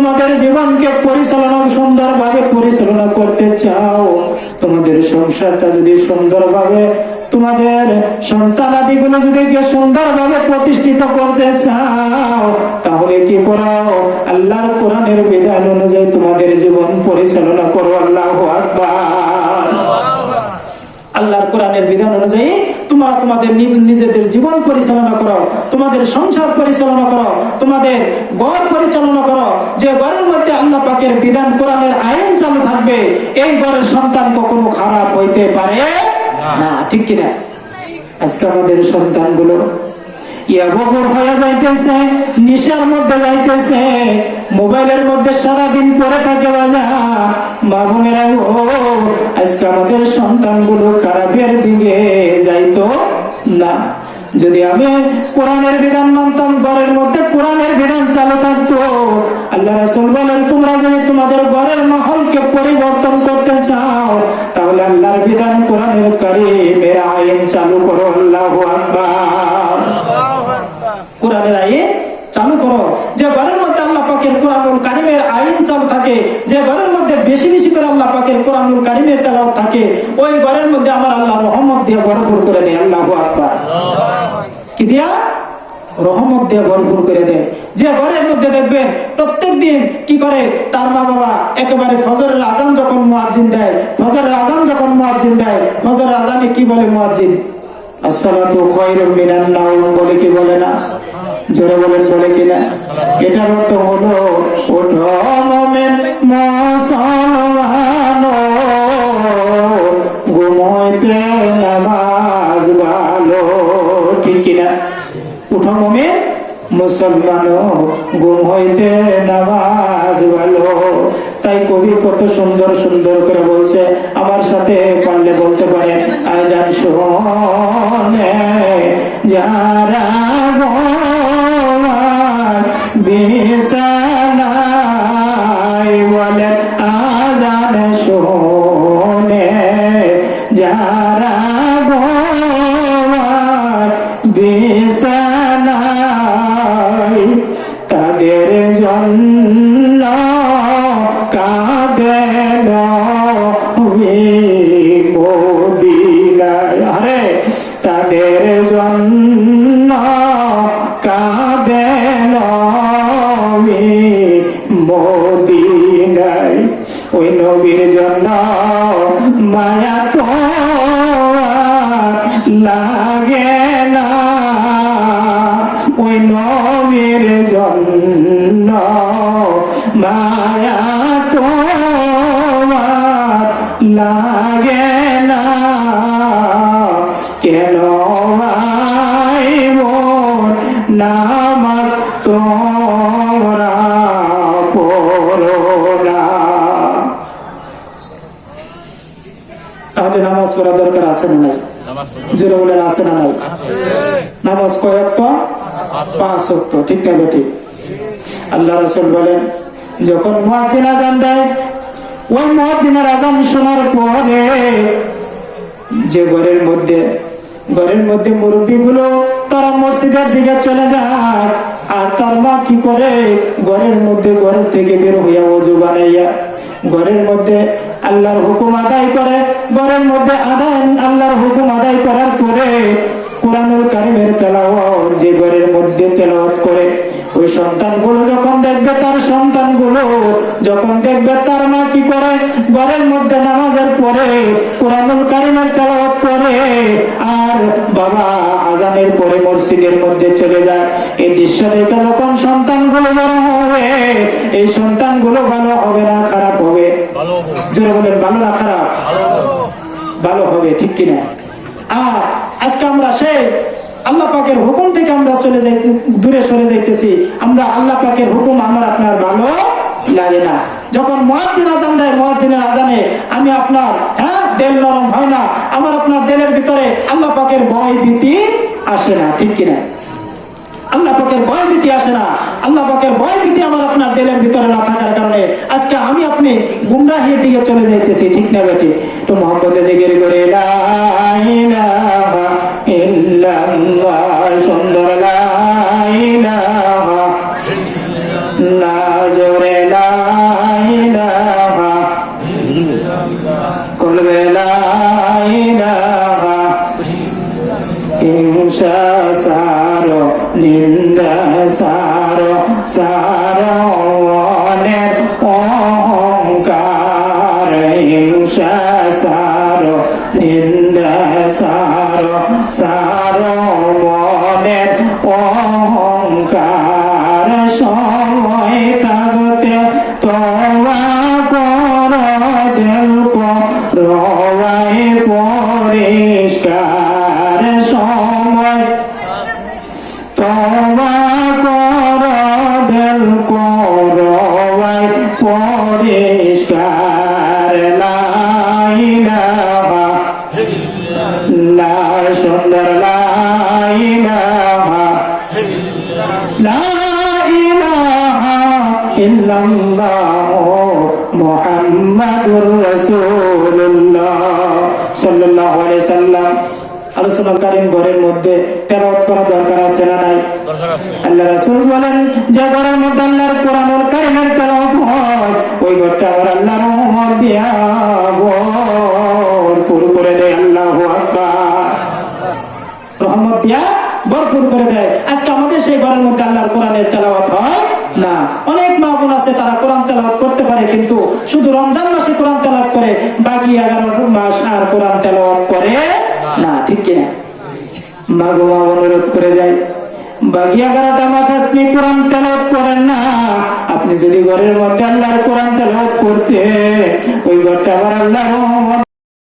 তোমাদের জীবনকে পরিচালনা সুন্দরভাবে পরিচালনা করতে চাও, তোমাদের সংসারটা যদি সুন্দরভাবে, তোমাদের সন্তানাদিগুলো যদি সুন্দরভাবে প্রতিষ্ঠিত করতে চাও, তাহলে কি করো? আল্লাহর কোরআনের বিধান অনুযায়ী তোমাদের জীবন পরিচালনা করো। আল্লাহু আকবার। আল্লাহর কোরআনের বিধান অনুযায়ী তোমরা তোমাদের নিজেদের জীবন পরিচালনা করো, তোমাদের সংসার পরিচালনা করো, তোমাদের ঘর পরিচালনা করো। যে ঘরের মধ্যে আল্লাহ পাকের বিধান কোরআনের আইন চালু থাকবে, এই ঘরের সন্তান কখনো খারাপ হইতে পারে না, ঠিক কিনা? আজকে আমাদের সন্তানগুলো ইয়াবগর হয়ে যাইতেছে, নিশার মধ্যে যাইতেছে, মোবাইলের মধ্যে সারাদিন পড়ে থাকে। মা বোনেরা, আজকে আমাদের সন্তানগুলো খারাপের দিকে যাইতো না। যদি আমি কোরআনের বিধান মানতাম, ঘরের মধ্যে কোরআনের বিধান চালু থাকতো, আল্লাহ রাসূল বলেন তোমরা যদি তোমাদের ঘরের মাহলকে পরিবর্তন করতে চাও, তাহলে আল্লাহর বিধান কোরআনের কারীমের আইন চালু করো। আল্লাহু আকবার। কোরআনের আইন চালু করো। যে ঘরের মধ্যে আল্লাহ পাকের কোরআনুল কারীমের আইন চালু থাকে, যে ঘরের মধ্যে বেশি বেশি করে আল্লাহ পাকের কোরআনুল কারীমের তেলাওয়াত থাকে, ওই ঘরের মধ্যে আমার আল্লাহ রহমত দিয়ে ভরপুর করে দেয়। আল্লাহু আকবার। কি দিয়া? রহমত দিয়ে ভরপুর করে দেয়। যে ঘরের মধ্যে দেখবেন প্রত্যেকদিন কি করে তার মা বাবা একেবারে ফজরের আজান যখন মুয়াজ্জিন দেয়, ফজরের আজানে কি বলে মুয়াজ্জিন? আসসালাতু খায়রুম মিনান নাওম বলে কি বলে না? জোরে বলেন, বলে কিনা? এটার অর্থ হলো ওঠো মুমিন মুসলমান, ঘুমাইতে নামাজ ভালো, ঠিক কিনা? উঠো মুমিন মুসলমান, ঘুম হইতে নামাজ ভালো। তাই কবি কত সুন্দর সুন্দর করে বলছে, আমার সাথে পারলে বলতে পারেন, আজান শুনে যারা বিছানায় বলে, আজান শুনে যারা বিছানায়, তাদের জন্য কাঁদেন মদিনায়। আরে তাদের জন্য কাঁদেন মদিনায়। ওই নবীর জন্য মায়া তো লাগে না, ওই নবীর জন্য মায়া তো লাগে না। কেন নামাজ তোমরা পড়ো না? তাহলে নামাজ পড়া দরকার আছে না নাই? জোরে বলেন, আছে না নাই? নামাজ কয় ওয়াক্ত? 5 ওয়াক্ত, ঠিক না বেটি? আল্লাহ রাসূল বলেন, যখন মুয়াজ্জিন আযান দেয়, ওই মুয়াজ্জিনের আযান শোনার পরে যে ঘরের মধ্যে মুরব্বিগুলো তারা মসজিদের দিকে চলে যায়, আর তার মা কি করে? ঘরের থেকে বের হইয়া ওযু বানাইয়া ঘরের মধ্যে আল্লাহর হুকুম আদায় করে। ঘরের মধ্যে আল্লাহর হুকুম আদায় করার পরে কোরআনুল কারীমের তেলাওয়াত যে ঘরের মধ্যে তেলাওয়াত করে, ওই সন্তানগুলো যখন দেখবে তার মা কি করে? ঘরের মধ্যে নামাজের পরে কোরআনুল কারীমের তেলাওয়াত করে, আর বাবা আযানের পরে মসজিদের মধ্যে চলে যায়। এই দৃশ্য দেখে যখন সন্তানগুলো বড় হবে, এই সন্তানগুলো ভালো হবে না খারাপ হবে? জোরে বলেন, ভালো না খারাপ? ভালো হবে, ঠিক কিনা? আর আজকে আমরা সেই আল্লাহ পাকের হুকুম থেকে আমরা দূরে সরে যাইতেছি। আমরা আল্লাহ পাকের হুকুম আমার আপনার ভালো লাগে না। যখন মুয়াজ্জিন আযান দেয়, মুয়াজ্জিনের আযানে আমি আপনার দিল নরম হয় না, আমার আপনার দিলের ভিতরে আল্লাহ পাকের ভয় ভীতি আসে না, ঠিক কিনা? আল্লাহ পাকের ভয় ভীতি আসে না। আল্লাহ পাকের ভয় ভীতি আমার আপনার দিলের ভিতরে না থাকার কারণে আজকে আমি আপনি গুমরাহির দিকে চলে যাইতেছি, ঠিক না বেটি? তো মুহাম্মদে জিকির করে লা ইলাহা ইল্লাল্লাহ, সুন্দর লা ইলাহা ইল্লাল্লাহ, জোরে লা সারো মনের অহংকার হিংসা সারো নিন্দা সারো সারো মনের অহংকার সময় থাকতে তোবা করো দিল কো রওয়াই পরিষ্কার সময় তোবা করো দিল কো রওয়াই পরিষ্কার লা ইলাহা লা সুন্দর লা ইলাহা লা ইলাহা ইল্লাল্লাহ মুহাম্মাদুর রাসূলুল্লাহ সাল্লাল্লাহু আলাইহি সাল্লাম। আলোচনাকারীন ঘরের মধ্যে তেলাওয়াত করা দরকার আছে না নাই? আল্লাহ রাসূল বলেন যে ঘরের মধ্যে আল্লাহর কোরআনুল কারীমের তেলাওয়াত হয় ওই ঘরটা আমার আল্লাহর রহমত দিয়া ভরপুর করে দেয়। আল্লাহু আকবার। রহমত দিয়া ভরপুর করে দেয়। আজকে আমাদের সেই ঘরের মধ্যে আল্লাহর কোরআনের তেলাওয়াত হয় না। অনেক মা বোন আছে তারা কোরআন তেলাওয়াত করতে পারে কিন্তু শুধু রমজান মাসে কোরআন তেলাওয়াত করে, বাকি 11 মাস আর কোরআন তেলাওয়াত করে না। ঠিক কিনা? মা গো মা অনুরোধ করে যায়, বাকি 11টা মাস আপনি কোরআন তেলাওয়াত করেন না। আপনি যদি ঘরের মধ্যে আল্লাহর কোরআন তেলাওয়াত করতে ওই ঘরটা আবার আল্লাহর রহমত